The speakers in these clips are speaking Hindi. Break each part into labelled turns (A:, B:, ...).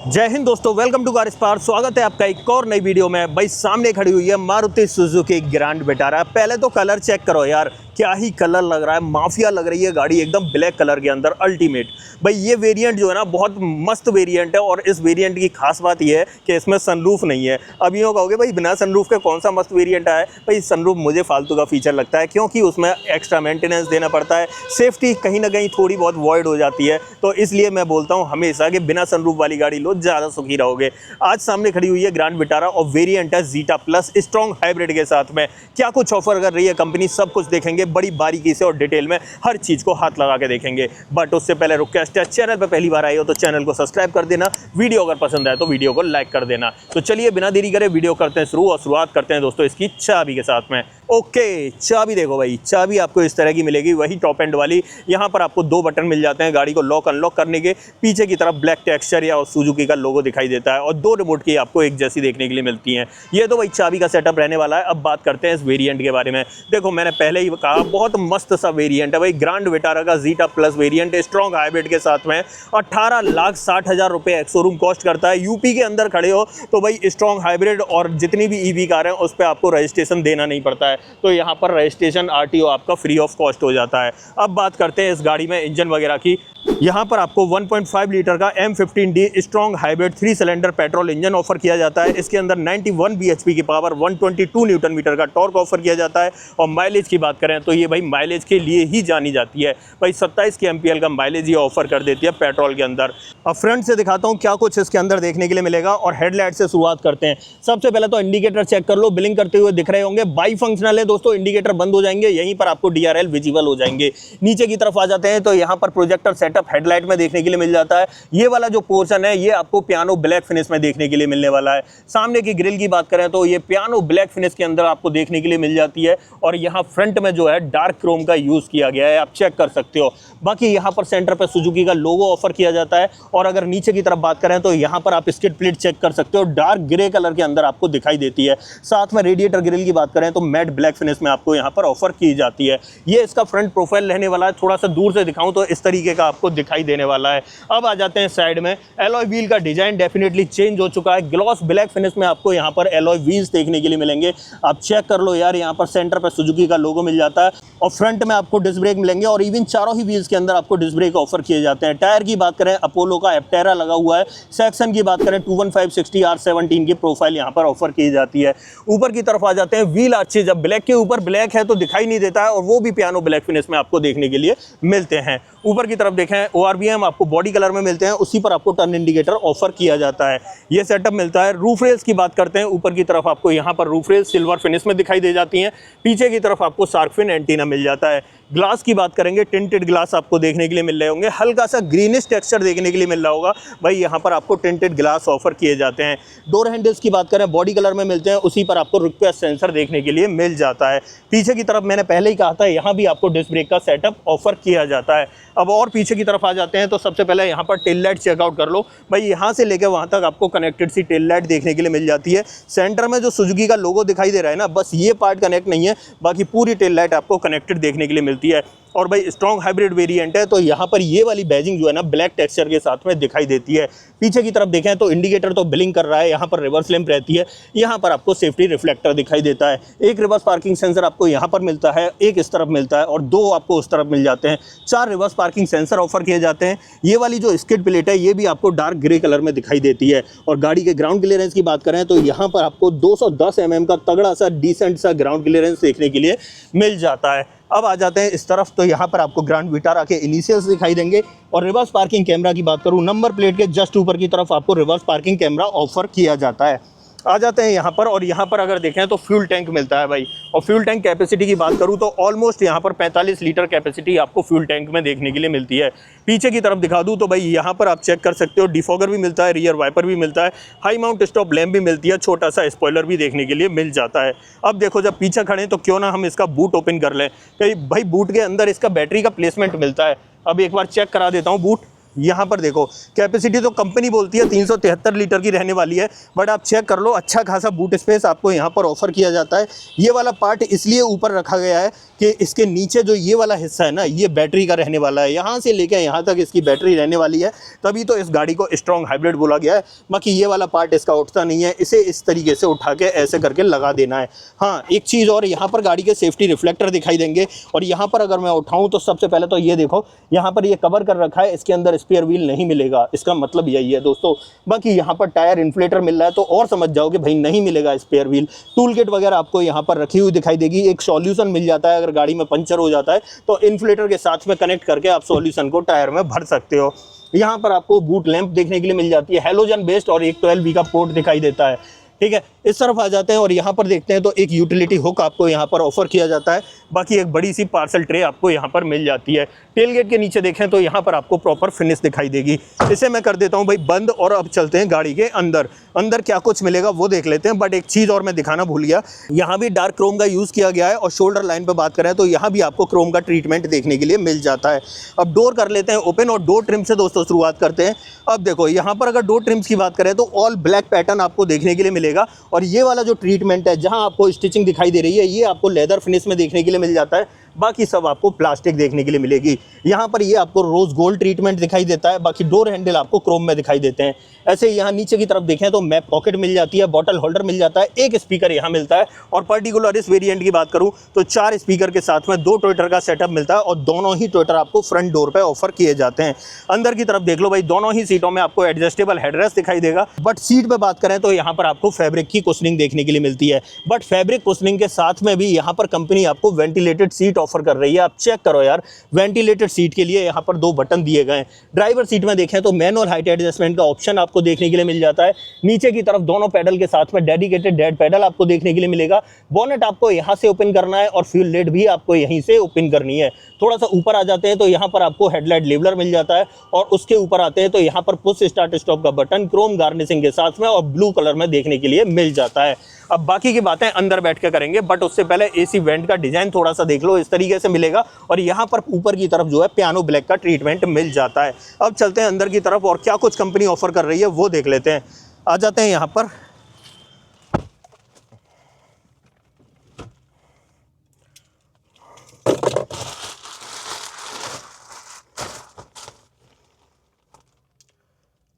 A: जय हिंद दोस्तों, वेलकम टू कार स्पार्क। स्वागत है आपका एक और नई वीडियो में। भाई सामने खड़ी हुई है मारुति सुजुकी ग्रैंड विटारा। पहले तो कलर चेक करो यार, क्या ही कलर लग रहा है, माफिया लग रही है गाड़ी एकदम ब्लैक कलर के अंदर, अल्टीमेट। भाई ये वेरिएंट जो है ना बहुत मस्त वेरिएंट है और इस वेरिएंट की खास बात ये है कि इसमें सनरूफ नहीं है। अब यूँ कहोगे भाई बिना सनरूफ के कौन सा मस्त वेरिएंट आया है। भाई सनरूफ मुझे फालतू का फीचर लगता है क्योंकि उसमें एक्स्ट्रा मेंटेनेंस देना पड़ता है, सेफ्टी कहीं ना कहीं थोड़ी बहुत वॉइड हो जाती है। तो इसलिए मैं बोलता हूँ हमेशा कि बिना सनरूफ वाली गाड़ी लो, ज़्यादा सुखी रहोगे। आज सामने खड़ी हुई है ग्रैंड विटारा और वेरिएंट है जीटा प्लस स्ट्रॉन्ग हाइब्रिड के साथ में। क्या कुछ ऑफर कर रही है कंपनी, सब कुछ देखेंगे बड़ी बारीकी से और डिटेल में, हर चीज़ को हाथ लगा के देखेंगे। बट उससे पहले रिक्वेस्ट है, चैनल पर पहली बार आए हो तो चैनल को सब्सक्राइब कर देना, वीडियो अगर पसंद आए तो वीडियो को लाइक कर देना। तो चलिए बिना देरी करे वीडियो करते हैं शुरू और शुरुआत करते हैं दोस्तों इसकी चाबी के साथ में। ओके, चाबी देखो भाई, चाबी आपको इस तरह की मिलेगी, वही टॉप एंड वाली। यहाँ पर आपको दो बटन मिल जाते हैं गाड़ी को लॉक अनलॉक करने के। पीछे की तरफ ब्लैक टेक्सचर या सुजुकी का लोगो दिखाई देता है और दो रिमोट की आपको एक जैसी देखने के लिए मिलती हैं। ये तो भाई चाबी का सेटअप रहने वाला है। अब बात करते हैं इस वेरिएंट के बारे में। देखो मैंने पहले ही कहा बहुत मस्त सा वेरिएंट है भाई, ग्रैंड विटारा का zeta plus variant strong hybrid के साथ में 18,60,000 रुपये एक्स शोरूम कॉस्ट करता है। यूपी के अंदर खड़े हो तो भाई स्ट्रॉन्ग हाइब्रिड और जितनी भी ईवी कार है उस पर आपको रजिस्ट्रेशन देना नहीं पड़ता है, तो यहाँ पर रजिस्ट्रेशन आरटीओ आपका फ्री ऑफ कॉस्ट हो जाता है। अब बात करते हैं इस गाड़ी में इंजन वगैरह की। यहाँ पर आपको 1.5 लीटर का M15D strong hybrid 3 cylinder petrol engine offer किया जाता है। इसके अंदर 91 bhp की पावर, 122 न्यूटन मीटर का टॉर्क ऑफर किया जाता है। और माइलेज की बात करें तो ये भाई माइलेज के लिए ही जानी जाती है भाई, 27 kmpl का माइलेज ये ऑफर कर देती है पेट्रोल के अंदर। अब फ्रंट से दिखाता हूँ क्या कुछ इसके अंदर देखने के लिए मिलेगा और हेडलाइट से शुरुआत करते हैं। सबसे पहले तो इंडिकेटर चेक कर लो, ब्लिंक करते हुए दिख रहे होंगे। बाई फंक्शनल है दोस्तों, इंडिकेटर बंद हो जाएंगे, यहीं पर आपको DRL विजिबल हो जाएंगे। नीचे की तरफ आ जाते हैं तो यहाँ पर प्रोजेक्टर सेटअप हेडलाइट में देखने के लिए मिल जाता है। ये वाला जो पोर्शन है ये आपको पियानो ब्लैक फिनिश में देखने के लिए मिलने वाला है। सामने की ग्रिल की बात करें तो ये पियानो ब्लैक फिनिश के अंदर आपको देखने के लिए मिल जाती है और यहाँ फ्रंट में जो है डार्क क्रोम का यूज किया गया है, आप चेक कर सकते हो। बाकी यहाँ पर सेंटर पर सुजुकी का लोगो ऑफर किया जाता है। और अगर नीचे की तरफ बात करें तो यहाँ पर आप स्किड प्लेट चेक कर सकते हो, डार्क ग्रे कलर के अंदर आपको दिखाई देती है। साथ में रेडिएटर ग्रिल की बात करें तो मैट ब्लैक फिनिश में आपको यहाँ पर ऑफर की जाती है। ये इसका फ्रंट प्रोफाइल रहने वाला है। थोड़ा सा दूर से दिखाऊं तो इस तरीके का आपको दिखाई देने वाला है। अब आ जाते हैं साइड में। एलॉय व्हील का डिजाइन डेफिनेटली चेंज हो चुका है। ग्लॉस ब्लैक फिनिश में आपको यहाँ पर एलॉय व्हील्स देखने के लिए मिलेंगे। आप चेक कर लो यार, यहाँ पर सेंटर पर सुजुकी का लोगो मिल जाता है और फ्रंट में आपको डिस्क ब्रेक मिलेंगे और इवन चारों ही व्हील्स के अंदर आपको डिस्क ब्रेक ऑफर किए जाते हैं। टायर की बात करें अपोलो का एप्टेरा लगा हुआ है। सेक्शन की बात करें 215/60 R17 की प्रोफाइल यहाँ पर ऑफर की जाती है। ऊपर की तरफ आ जाते हैं। व्हील आर्चेज, जब ब्लैक के ऊपर ब्लैक है तो दिखाई नहीं देता है और वो भी पियानो ब्लैक फिनिश में आपको देखने के लिए मिलते हैं। ऊपर की तरफ देखें ORVM आपको बॉडी कलर में मिलते हैं, उसी पर आपको टर्न इंडिकेटर ऑफर किया जाता है। ये सेटअप मिलता है। रूफ रेल्स की बात करते हैं। ऊपर की तरफ आपको यहाँ पर रूफ रेल्स सिल्वर फिनिश में दिखाई दे जाती हैं। पीछे की तरफ आपको शार्क फिन एंटीना मिल जाता है। ग्लास की बात करेंगे, टिंटेड ग्लास आपको देखने के लिए मिल रहे होंगे। हल्का सा ग्रीनिश टेक्सचर देखने के लिए मिल रहा होगा भाई, यहाँ पर आपको टिंटेड ग्लास ऑफर किए जाते हैं। डोर हैंडल्स की बात करें बॉडी कलर में मिलते हैं, उसी पर आपको रिक्वेस्ट सेंसर देखने के लिए मिल जाता है। पीछे की तरफ मैंने पहले ही कहा था, यहाँ भी आपको डिस्क ब्रेक का सेटअप ऑफर किया जाता है। अब और पीछे की तरफ आ जाते हैं तो सबसे पहले यहाँ पर टेल लाइट चेकआउट कर लो भाई। यहाँ से लेकर वहाँ तक आपको कनेक्टेड सी टेल लाइट देखने के लिए मिल जाती है। सेंटर में जो सुजुकी का लोगो दिखाई दे रहा है ना, बस ये पार्ट कनेक्ट नहीं है, बाकी पूरी टेल लाइट आपको कनेक्टेड देखने के लिए मिलती है। और भाई स्ट्रॉन्ग हाइब्रिड वेरिएंट है तो यहाँ पर ये वाली बैजिंग जो है ना ब्लैक टेक्सचर के साथ में दिखाई देती है। पीछे की तरफ देखें तो इंडिकेटर तो ब्लिंक कर रहा है, यहाँ पर रिवर्स लैंप रहती है, यहाँ पर आपको सेफ्टी रिफ्लेक्टर दिखाई देता है। एक रिवर्स पार्किंग सेंसर आपको यहाँ पर मिलता है, एक इस तरफ मिलता है और दो आपको उस तरफ मिल जाते हैं। 4 रिवर्स पार्किंग सेंसर ऑफर किए जाते हैं। ये वाली जो स्किड प्लेट है ये भी आपको डार्क ग्रे कलर में दिखाई देती है। और गाड़ी के ग्राउंड क्लियरेंस की बात करें तो यहाँ पर आपको 210 mm का तगड़ा सा डिसेंट सा ग्राउंड क्लियरेंस देखने के लिए मिल जाता है। अब आ जाते हैं इस तरफ तो यहाँ पर आपको ग्रैंड विटारा के इनिशियल्स दिखाई देंगे। और रिवर्स पार्किंग कैमरा की बात करूँ, नंबर प्लेट के जस्ट ऊपर की तरफ आपको रिवर्स पार्किंग कैमरा ऑफर किया जाता है। आ जाते हैं यहाँ पर और यहाँ पर अगर देखें तो फ्यूल टैंक मिलता है भाई। और फ्यूल टैंक कैपेसिटी की बात करूँ तो ऑलमोस्ट यहाँ पर 45 लीटर कैपेसिटी आपको फ्यूल टैंक में देखने के लिए मिलती है। पीछे की तरफ दिखा दूँ तो भाई यहाँ पर आप चेक कर सकते हो, डिफॉगर भी मिलता है, रियर वाइपर भी मिलता है, हाई माउंट स्टॉप लैम्प भी मिलती है, छोटा सा स्पॉइलर भी देखने के लिए मिल जाता है। अब देखो जब पीछे खड़े तो क्यों ना हम इसका बूट ओपन कर लें, कहीं भाई बूट के अंदर इसका बैटरी का प्लेसमेंट मिलता है। अब एक बार चेक करा देता हूँ बूट। यहाँ पर देखो कैपेसिटी तो कंपनी बोलती है 373 लीटर की रहने वाली है, बट आप चेक कर लो अच्छा खासा बूट स्पेस आपको यहाँ पर ऑफर किया जाता है। ये वाला पार्ट इसलिए ऊपर रखा गया है कि इसके नीचे जो ये वाला हिस्सा है ना, ये बैटरी का रहने वाला है, यहाँ से लेकर यहाँ तक इसकी बैटरी रहने वाली है, तभी तो इस गाड़ी को स्ट्रॉन्ग हाइब्रिड बोला गया है। बाकी ये वाला पार्ट इसका उठता नहीं है, इसे इस तरीके से उठा के ऐसे करके लगा देना है। हाँ, एक चीज़ और, यहाँ पर गाड़ी के सेफ्टी रिफ्लेक्टर दिखाई देंगे, और यहाँ पर अगर मैं उठाऊँ तो सबसे पहले तो ये देखो, यहाँ पर ये कवर कर रखा है, इसके अंदर स्पेयर व्हील नहीं मिलेगा, इसका मतलब यही है दोस्तों। बाकी यहाँ पर टायर इन्फ्लेटर मिल रहा है तो और समझ जाओ कि भाई नहीं मिलेगा स्पेयर व्हील। टूल किट वगैरह आपको यहाँ पर रखी हुई दिखाई देगी। एक सॉल्यूशन मिल जाता है, अगर गाड़ी में पंचर हो जाता है तो इन्फ्लेटर के साथ में कनेक्ट करके आप सॉल्यूशन को टायर में भर सकते हो। यहाँ पर आपको बूट लैंप देखने के लिए मिल जाती है, हैलोजन बेस्ड, और एक 12V का पोर्ट दिखाई देता है। ठीक है, इस तरफ आ जाते हैं और यहाँ पर देखते हैं तो एक यूटिलिटी हुक आपको यहाँ पर ऑफर किया जाता है। बाकी एक बड़ी सी पार्सल ट्रे आपको यहाँ पर मिल जाती है। टेल गेट के नीचे देखें तो यहाँ पर आपको प्रॉपर फिनिश दिखाई देगी। इसे मैं कर देता हूँ भाई बंद, और अब चलते हैं गाड़ी के अंदर। अंदर क्या कुछ मिलेगा वो देख लेते हैं। बट एक चीज़ और मैं दिखाना भूल गया, यहाँ भी डार्क क्रोम का यूज़ किया गया है, और शोल्डर लाइन पर बात करें तो यहाँ भी आपको क्रोम का ट्रीटमेंट देखने के लिए मिल जाता है। अब डोर कर लेते हैं ओपन, और डोर ट्रिम से दोस्तों शुरुआत करते हैं। अब देखो यहाँ पर अगर डोर ट्रिम्स की बात करें तो ऑल ब्लैक पैटर्न आपको देखने के लिए मिलेगा, और ये वाला जो ट्रीटमेंट है जहां आपको स्टिचिंग दिखाई दे रही है, ये आपको लेदर फिनिश में देखने के लिए मिल जाता है। बाकी सब आपको प्लास्टिक देखने के लिए मिलेगी। यहाँ पर ये आपको रोज गोल्ड ट्रीटमेंट दिखाई देता है। बाकी डोर हैंडल आपको क्रोम में दिखाई देते हैं। ऐसे यहाँ नीचे की तरफ देखें तो मैप पॉकेट मिल जाती है, बॉटल होल्डर मिल जाता है, एक स्पीकर यहाँ मिलता है, और पर्टिकुलर इस वेरिएंट की बात करूँ तो 4 स्पीकर के साथ में 2 ट्विटर का सेटअप मिलता है, और दोनों ही ट्विटर आपको फ्रंट डोर पर ऑफर किए जाते हैं। अंदर की तरफ देख लो भाई, दोनों ही सीटों में आपको एडजस्टेबल हेडरेस्ट दिखाई देगा। बट सीट पर बात करें तो यहाँ पर आपको फैब्रिक की कुशनिंग देखने के लिए मिलती है। बट फैब्रिक कुशनिंग के साथ में भी यहाँ पर कंपनी आपको वेंटिलेटेड सीट ऑफर कर रही है। आप चेक करो यार, वेंटिलेटेड सीट के लिए यहाँ पर 2 बटन दिए गए हैं। ड्राइवर सीट में देखें तो मैनुअल हाइट एडजस्टमेंट का ऑप्शन आपको देखने के लिए मिल जाता है। नीचे की तरफ दोनों पैडल के साथ में डेडिकेटेड डेड पैडल आपको देखने के लिए मिलेगा। बोनेट आपको यहाँ से ओपन करना है, और फ्यूल लिड भी आपको यहीं से ओपन करनी है। थोड़ा सा ऊपर आ जाते हैं तो यहाँ पर आपको हेडलाइट लेवलर मिल जाता है, और उसके ऊपर आते हैं तो यहाँ पर पुश स्टार्ट स्टॉप का बटन क्रोम गार्निशिंग के साथ में और ब्लू कलर में देखने के लिए मिल जाता है। अब बाकी की बातें अंदर बैठ के करेंगे, बट उससे पहले एसी वेंट का डिजाइन थोड़ा सा देख लो, इस तरीके से मिलेगा, और यहाँ पर ऊपर की तरफ जो है पियानो ब्लैक का ट्रीटमेंट मिल जाता है। अब चलते हैं अंदर की तरफ और क्या कुछ कंपनी ऑफर कर रही है वो देख लेते हैं। आ जाते हैं यहाँ पर।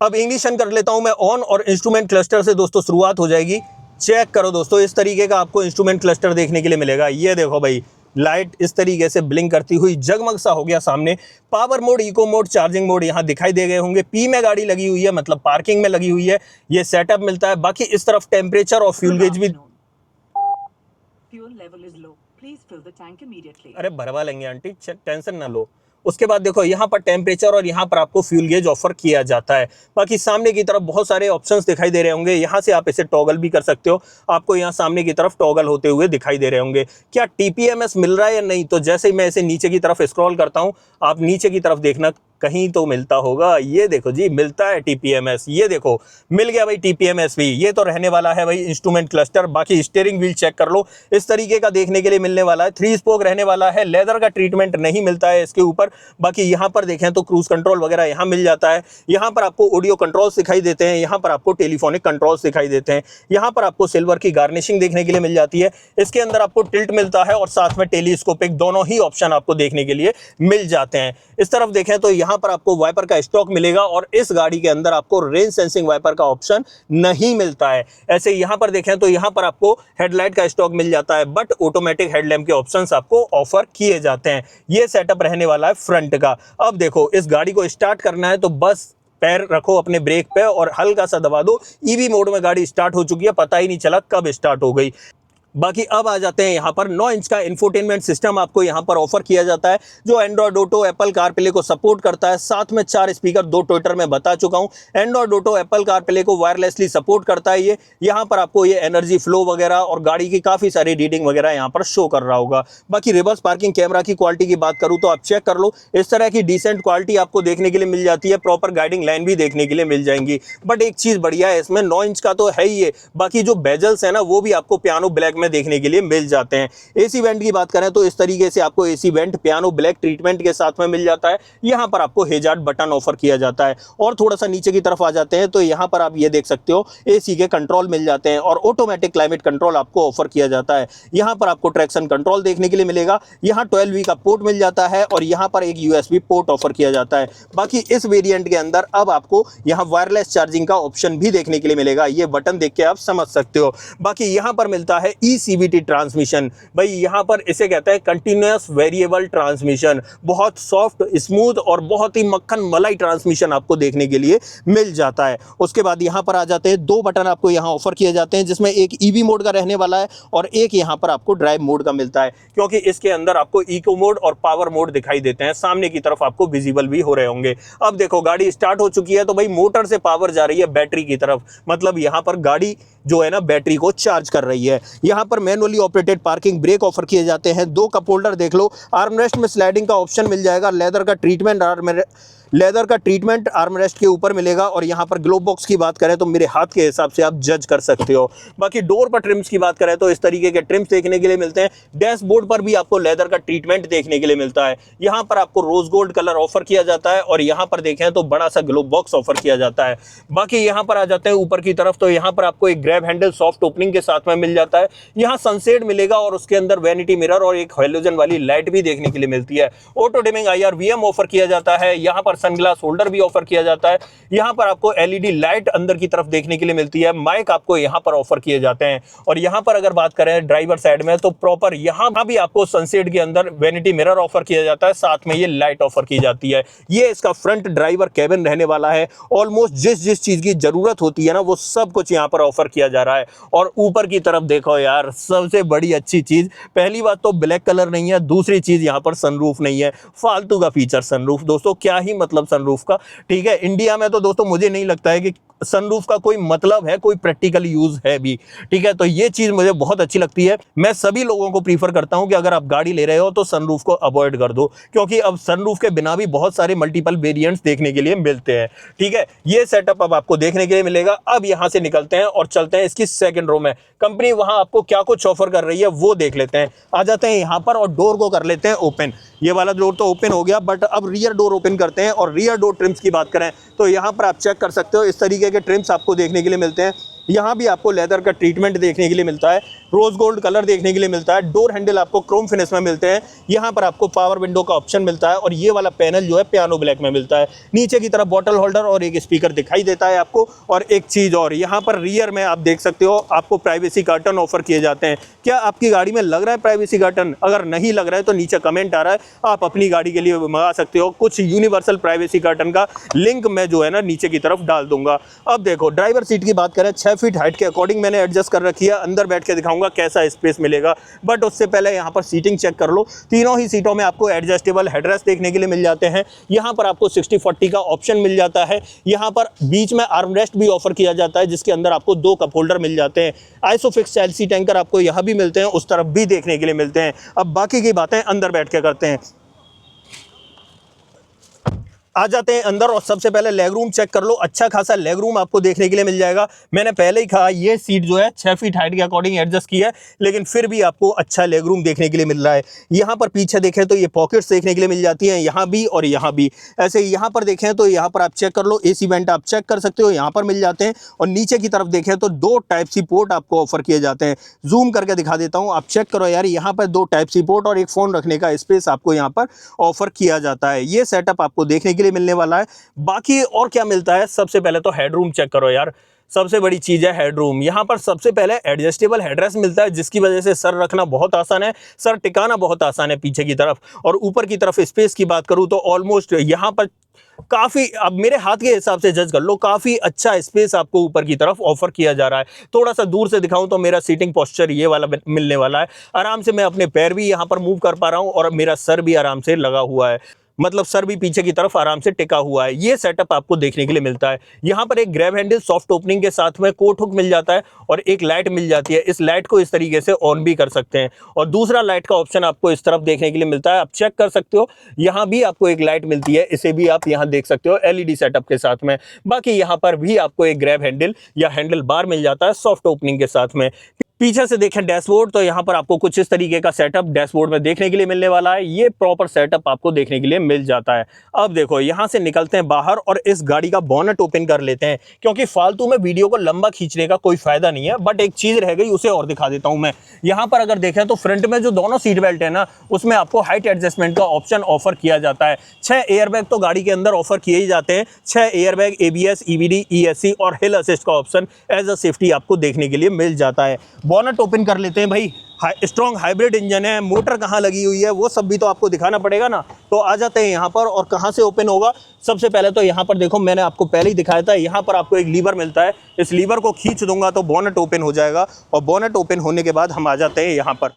A: अब इग्निशन कर लेता हूं मैं ऑन, और इंस्ट्रूमेंट क्लस्टर से दोस्तों शुरुआत हो जाएगी। चेक करो दोस्तों, इस तरीके का आपको इंस्ट्रूमेंट क्लस्टर देखने के लिए मिलेगा। ये देखो भाई, लाइट इस तरीके से ब्लिंक करती हुई जगमग सा हो गया सामने। Power mode, eco mode, charging mode यहाँ दिखाई दे गए होंगे। पी में गाड़ी लगी हुई है, मतलब पार्किंग में लगी हुई है, ये सेटअप मिलता है। बाकी इस तरफ टेम्परेचर और फ्यूल गेज भी, अरे भरवा लेंगे आंटी, टेंशन ना लो। उसके बाद देखो यहाँ पर टेम्परेचर और यहाँ पर आपको फ्यूल गेज ऑफर किया जाता है। बाकी सामने की तरफ बहुत सारे ऑप्शंस दिखाई दे रहे होंगे, यहाँ से आप इसे टॉगल भी कर सकते हो। आपको यहाँ सामने की तरफ टॉगल होते हुए दिखाई दे रहे होंगे। क्या TPMS मिल रहा है या नहीं, तो जैसे ही मैं इसे नीचे की तरफ स्क्रॉल करता हूँ, आप नीचे की तरफ देखना कहीं तो मिलता होगा। ये देखो जी, मिलता है TPMS। ये देखो मिल गया भाई TPMS भी। ये तो रहने वाला है भाई इंस्ट्रूमेंट क्लस्टर। बाकी स्टीयरिंग व्हील चेक कर लो, इस तरीके का देखने के लिए मिलने वाला है। 3 स्पोक रहने वाला है, लेदर का ट्रीटमेंट नहीं मिलता है इसके ऊपर। बाकी यहाँ पर देखें तो क्रूज कंट्रोल वगैरह यहाँ मिल जाता है। यहाँ पर आपको ऑडियो कंट्रोल्स दिखाई देते हैं, यहाँ पर आपको टेलीफोनिक कंट्रोल्स दिखाई देते हैं। यहाँ पर आपको सिल्वर की गार्निशिंग देखने के लिए मिल जाती है। इसके अंदर आपको टिल्ट मिलता है, और साथ में टेलीस्कोपिक, दोनों ही ऑप्शन आपको देखने के लिए मिल जाते हैं। इस तरफ देखें तो यहाँ पर आपको वाइपर का स्टॉक मिलेगा, और इस गाड़ी के अंदर आपको रेंज सेंसिंग वाइपर का ऑप्शन नहीं मिलता है। ऐसे यहाँ पर देखें तो यहाँ पर आपको हेडलाइट का स्टॉक मिल जाता है, बट ऑटोमेटिक हेडलैम्प के ऑप्शंस आपको ऑफर किए जाते हैं। ये सेटअप रहने वाला है फ्रंट का। अब देखो, इस गाड़ी को स्टार्ट करना है तो बस पैर रखो अपने ब्रेक पे और हल्का सा दबा दो। ईवी मोड में गाड़ी स्टार्ट हो चुकी है, पता ही नहीं चला कब स्टार्ट हो गई। बाकी अब आ जाते हैं यहाँ पर 9 इंच का इंफोटेनमेंट सिस्टम आपको यहाँ पर ऑफर किया जाता है, जो एंड्रॉइड ऑटो, एप्पल कारप्ले को सपोर्ट करता है। साथ में 4 स्पीकर, 2 ट्विटर में बता चुका हूँ। एंड्रॉइड ऑटो, एप्पल कारप्ले को वायरलेसली सपोर्ट करता है। ये यहाँ पर आपको ये एनर्जी फ्लो वगैरह और गाड़ी की काफ़ी सारी रीडिंग वगैरह यहाँ पर शो कर रहा होगा। बाकी रिवर्स पार्किंग कैमरा की क्वालिटी की बात करूँ तो आप चेक कर लो, इस तरह की डिसेंट क्वालिटी आपको देखने के लिए मिल जाती है। प्रॉपर गाइडिंग लाइन भी देखने के लिए मिल जाएंगी। बट एक चीज़ बढ़िया है इसमें, 9 इंच का तो है ही है, बाकी जो बेजल्स है ना वो भी आपको पियानो ब्लैक में देखने के लिए मिल जाते हैं। एसी वेंट की बात करें तो इस तरीके से आपको AC vent piano black treatment के साथ में मिल जाता है। यहाँ पर आपको हेजार्ड बटन ऑफर किया जाता है। और थोड़ा सा नीचे की तरफ आ जाते हैं तो यहाँ पर आप ये देख सकते हो एसी के कंट्रोल मिल जाते हैं और ऑटोमेटिक क्लाइमेट कंट्रोल आपको ऑफर किया जाता है। यहाँ पर आपको ट्रैक्शन कंट्रोल देखने के लिए मिलेगा। यहाँ 12V का पोर्ट मिल जाता है और यहाँ पर एक USB पोर्ट ऑफर किया जाता है। बाकी इस वेरिएंट के अंदर अब आपको यहाँ वायरलेस चार्जिंग का ऑप्शन भी देखने के लिए मिलेगा। ये बटन देख के आप समझ सकते हो। बाकी यहाँ पर मिलता है ECVT ट्रांसमिशन। भाई यहाँ पर इसे कहते हैं कंटिन्यूअस वेरिएबल ट्रांसमिशन। बहुत सॉफ्ट, स्मूथ और बहुत ही मक्खन मलाई ट्रांसमिशन आपको देखने के लिए मिल जाता है। उसके बाद यहाँ पर आ जाते हैं, 2 बटन आपको यहाँ ऑफर किए जाते हैं, जिसमें एक EV मोड का रहने वाला है और एक यहाँ पर आपको ड्राइव मोड का मिलता है, क्योंकि इसके अंदर आपको इको मोड और पावर मोड दिखाई देते हैं। सामने की तरफ आपको विजिबल भी हो रहे होंगे। अब देखो गाड़ी स्टार्ट हो चुकी है तो भाई मोटर से पावर जा रही है बैटरी की तरफ, मतलब यहाँ पर गाड़ी जो है ना बैटरी को चार्ज कर रही है। यहाँ पर manually operated parking brake offer किए जाते हैं। 2 कप होल्डर देख लो। आर्मरेस्ट में स्लाइडिंग का ऑप्शन मिल जाएगा। लेदर का ट्रीटमेंट आर्मरेस्ट के ऊपर मिलेगा। और यहाँ पर ग्लोव बॉक्स की बात करें तो मेरे हाथ के हिसाब से आप जज कर सकते हो। बाकी डोर पर ट्रिम्स की बात करें तो इस तरीके के ट्रिम्स देखने के लिए मिलते हैं। डैशबोर्ड पर भी आपको लेदर का ट्रीटमेंट देखने के लिए मिलता है। यहाँ पर आपको रोज गोल्ड कलर ऑफर किया जाता है और यहाँ पर देखें तो बड़ा सा ग्लोव बॉक्स ऑफर किया जाता है। बाकी यहाँ पर आ जाते हैं ऊपर की तरफ तो यहाँ पर आपको एक ग्रैब हैंडल सॉफ्ट ओपनिंग के साथ में मिल जाता है। यहाँ सनसेट मिलेगा और उसके अंदर वैनिटी मिरर और एक हेलोजन वाली लाइट भी देखने के लिए मिलती है। ऑटो डिमिंग IR/VM ऑफर किया जाता है। यहाँ पर सनग्लास होल्डर भी ऑफर किया जाता है। यहाँ पर आपको LED लाइट अंदर की तरफ देखने के लिए मिलती है। माइक आपको यहाँ पर ऑफर किए जाते हैं। और यहाँ पर अगर बात करें ड्राइवर साइड में तो प्रॉपर यहाँ भी आपको सनसेट के अंदर वैनिटी मिरर ऑफर किया जाता है, साथ में ये लाइट ऑफर की जाती है। ये इसका फ्रंट ड्राइवर कैबिन रहने वाला है। ऑलमोस्ट जिस चीज की जरूरत होती है ना वो सब कुछ यहाँ पर ऑफर किया जा रहा है। और ऊपर की तरफ देखो यार, सबसे बड़ी अच्छी चीज, पहली बात तो ब्लैक कलर नहीं है, दूसरी चीज यहाँ पर सनरूफ नहीं है। फालतू का फीचर सनरूफ, दोस्तों क्या ही मतलब सनरूफ का। ठीक है, इंडिया में तो दोस्तों मुझे नहीं लगता है कि सनरूफ का कोई मतलब है, कोई प्रैक्टिकल यूज है भी। ठीक है, तो ये चीज मुझे बहुत अच्छी लगती है। मैं सभी लोगों को प्रीफर करता हूं कि अगर आप गाड़ी ले रहे हो तो सनरूफ को अवॉइड कर दो, क्योंकि अब सनरूफ के बिना भी बहुत सारे मल्टीपल वेरिएंट्स देखने के लिए मिलते हैं। ठीक है, ये सेटअप अब आपको देखने के लिए मिलेगा। अब यहां से निकलते हैं और चलते हैं इसकी सेकंड रो में। कंपनी वहां आपको क्या कुछ ऑफर कर रही है वो देख लेते हैं। आ जाते हैं यहां पर और डोर को कर लेते हैं ओपन। ये वाला डोर तो ओपन हो गया, बट अब रियर डोर ओपन करते हैं। और रियर डोर ट्रिम्स की बात करें तो यहां पर आप चेक कर सकते हो, इस तरीके के ट्रिम्स आपको देखने के लिए मिलते हैं। यहाँ भी आपको लेदर का ट्रीटमेंट देखने के लिए मिलता है, रोज गोल्ड कलर देखने के लिए मिलता है। डोर हैंडल आपको क्रोम फिनिश में मिलते हैं। यहाँ पर आपको पावर विंडो का ऑप्शन मिलता है और ये वाला पैनल जो है पियानो ब्लैक में मिलता है। नीचे की तरफ बॉटल होल्डर और एक स्पीकर दिखाई देता है आपको। और एक चीज़ और, यहाँ पर रियर में आप देख सकते हो आपको प्राइवेसी कर्टन ऑफर किए जाते हैं। क्या आपकी गाड़ी में लग रहा है प्राइवेसी कर्टन? अगर नहीं लग रहा है तो नीचे कमेंट आ रहा है, आप अपनी गाड़ी के लिए मंगा सकते हो। कुछ यूनिवर्सल प्राइवेसी कर्टन का लिंक मैं जो है ना नीचे की तरफ डाल दूंगा। अब देखो ड्राइवर सीट की बात करें, 6 फीट हाइट के अकॉर्डिंग मैंने एडजस्ट कर रखी है। अंदर बैठ के दिखाऊंगा कैसा स्पेस मिलेगा, बट उससे पहले यहाँ पर सीटिंग चेक कर लो। तीनों ही सीटों में आपको एडजस्टेबल हेडरेस्ट देखने के लिए मिल जाते हैं। यहाँ पर आपको 60/40 का ऑप्शन मिल जाता है। यहाँ पर बीच में आर्मरेस्ट भी ऑफर किया जाता है, जिसके अंदर आपको 2 कप होल्डर मिल जाते हैं। आइसोफिक्स LC टैंकर आपको यहाँ भी मिलते हैं, उस तरफ भी देखने के लिए मिलते हैं। अब बाकी की बातें अंदर बैठ के करते हैं। आ जाते हैं अंदर और सबसे पहले लेग रूम चेक कर लो। अच्छा खासा लेग रूम आपको देखने के लिए मिल जाएगा। मैंने पहले ही कहा ये सीट जो है 6 फीट हाइट के अकॉर्डिंग एडजस्ट की है, लेकिन फिर भी आपको अच्छा लेग रूम देखने के लिए मिल रहा है। यहाँ पर पीछे देखें तो ये पॉकेट्स देखने के लिए मिल जाती हैं, यहाँ भी और यहाँ भी। ऐसे यहाँ पर देखें तो यहाँ पर आप चेक कर लो, AC वेंट आप चेक कर सकते हो, यहाँ पर मिल जाते हैं। और नीचे की तरफ देखें तो 2 Type-C पोर्ट आपको ऑफर किए जाते हैं। जूम करके दिखा देता हूँ, आप चेक करो यार, यहाँ पर 2 Type-C पोर्ट और एक फ़ोन रखने का स्पेस आपको यहाँ पर ऑफर किया जाता है। ये सेटअप आपको देखने के लिए मिलने वाला है। बाकी और क्या मिलता है, सबसे पहले तो हेडरूम चेक करो यार, सबसे बड़ी चीज है हेडरूम। यहाँ पर सबसे पहले एडजस्टेबल हेडरेस्ट मिलता है, जिसकी वजह से सर रखना बहुत आसान है, सर टिकाना बहुत आसान है पीछे की तरफ। और ऊपर की तरफ स्पेस की बात करूँ तो ऑलमोस्ट यहाँ पर काफी, अब मेरे हाथ के हिसाब से जज कर लो, काफी अच्छा स्पेस आपको ऊपर की तरफ ऑफर किया जा रहा है। थोड़ा सा दूर से दिखाऊं तो मेरा सीटिंग पोस्चर ये वाला मिलने वाला है। आराम से मैं अपने पैर भी यहाँ पर मूव कर पा रहा हूँ और मेरा सर भी आराम से लगा हुआ है, मतलब सर भी पीछे की तरफ आराम से टिका हुआ है। ये सेटअप आपको देखने के लिए मिलता है। यहाँ पर एक ग्रैब हैंडल सॉफ्ट ओपनिंग के साथ में कोट हुक मिल जाता है और एक लाइट मिल जाती है। इस लाइट को इस तरीके से ऑन भी कर सकते हैं और दूसरा लाइट का ऑप्शन आपको इस तरफ देखने के लिए मिलता है, आप चेक कर सकते हो। यहाँ भी आपको एक लाइट मिलती है, इसे भी आप यहाँ देख सकते हो LED सेटअप के साथ में। बाकी यहाँ पर भी आपको एक ग्रैब हैंडल या हैंडल बार मिल जाता है सॉफ्ट ओपनिंग के साथ में। पीछे से देखें डैशबोर्ड तो यहाँ पर आपको कुछ इस तरीके का सेटअप डैशबोर्ड में देखने के लिए मिलने वाला है। ये प्रॉपर सेटअप आपको देखने के लिए मिल जाता है। अब देखो यहाँ से निकलते हैं बाहर और इस गाड़ी का बोनट ओपन कर लेते हैं, क्योंकि फालतू में वीडियो को लंबा खींचने का कोई फायदा नहीं है। बट एक चीज रह गई, उसे और दिखा देता हूं मैं। यहाँ पर अगर देखें तो फ्रंट में जो दोनों सीट बेल्ट है ना, उसमें आपको हाइट एडजस्टमेंट का ऑप्शन ऑफर किया जाता है। 6 एयरबैग तो गाड़ी के अंदर ऑफर किए ही जाते हैं। 6 एयरबैग, ABS, EBD, ESC और हिल असिस्ट का ऑप्शन एज अ सेफ्टी आपको देखने के लिए मिल जाता है। बोनट ओपन कर लेते हैं भाई। स्ट्रॉन्ग हाइब्रिड इंजन है, मोटर कहाँ लगी हुई है वो सब भी तो आपको दिखाना पड़ेगा ना। तो आ जाते हैं यहाँ पर, और कहाँ से ओपन होगा। सबसे पहले तो यहाँ पर देखो, मैंने आपको पहले ही दिखाया था, यहाँ पर आपको एक लीवर मिलता है। इस लीवर को खींच दूंगा तो बोनट ओपन हो जाएगा, और बोनट ओपन होने के बाद हम आ जाते हैं यहाँ पर।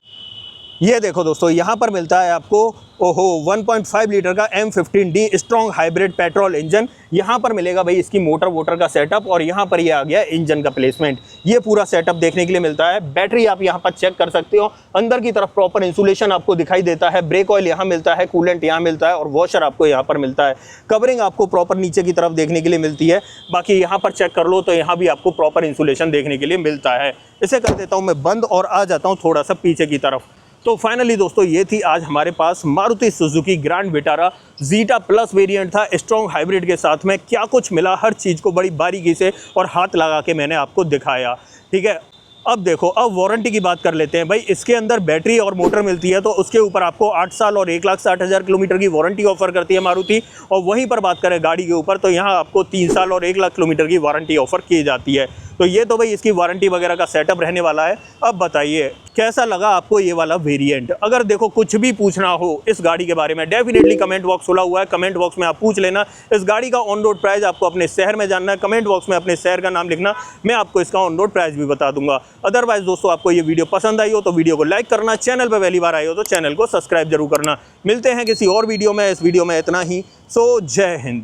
A: ये देखो दोस्तों, यहाँ पर मिलता है आपको 1.5 लीटर का M15D strong hybrid petrol engine. यहाँ पर मिलेगा भाई इसकी मोटर वोटर का सेटअप, और यहाँ पर ये आ गया इंजन का प्लेसमेंट। ये पूरा सेटअप देखने के लिए मिलता है। बैटरी आप यहाँ पर चेक कर सकते हो। अंदर की तरफ प्रॉपर इंसुलेशन आपको दिखाई देता है। ब्रेक ऑयल यहाँ मिलता है, कूलेंट यहाँ मिलता है, और वॉशर आपको यहाँ पर मिलता है। कवरिंग आपको प्रॉपर नीचे की तरफ देखने के लिए मिलती है। बाकी यहाँ पर चेक कर लो तो यहाँ भी आपको प्रॉपर इंसुलेशन देखने के लिए मिलता है। इसे कर देता हूँ मैं बंद और आ जाता हूँ थोड़ा सा पीछे की तरफ। तो फाइनली दोस्तों, ये थी आज हमारे पास Maruti Suzuki Grand Vitara. Zeta plus variant था स्ट्रॉन्ग हाइब्रिड के साथ में। क्या कुछ मिला, हर चीज़ को बड़ी बारीकी से और हाथ लगा के मैंने आपको दिखाया। ठीक है, अब देखो, अब वारंटी की बात कर लेते हैं भाई। इसके अंदर बैटरी और मोटर मिलती है, तो उसके ऊपर आपको 8 साल और 1,60,000 किलोमीटर की वारंटी ऑफर करती है मारुति। और वहीं पर बात करें गाड़ी के ऊपर, तो यहाँ आपको 3 साल और 1 लाख किलोमीटर की वारंटी ऑफर की जाती है। तो ये तो भाई इसकी वारंटी वगैरह का सेटअप रहने वाला है। अब बताइए कैसा लगा आपको ये वाला वेरिएंट। अगर देखो कुछ भी पूछना हो इस गाड़ी के बारे में, डेफिनेटली कमेंट बॉक्स खुला हुआ है, कमेंट बॉक्स में आप पूछ लेना। इस गाड़ी का ऑन रोड प्राइस आपको अपने शहर में जानना है, कमेंट बॉक्स में अपने शहर का नाम लिखना, मैं आपको इसका ऑन रोड प्राइस भी बता दूंगा। अदरवाइज दोस्तों, आपको ये वीडियो पसंद आई हो तो वीडियो को लाइक करना, चैनल पर पहली बार आई हो तो चैनल को सब्सक्राइब जरूर करना। मिलते हैं किसी और वीडियो में। इस वीडियो में इतना ही। सो जय हिंद।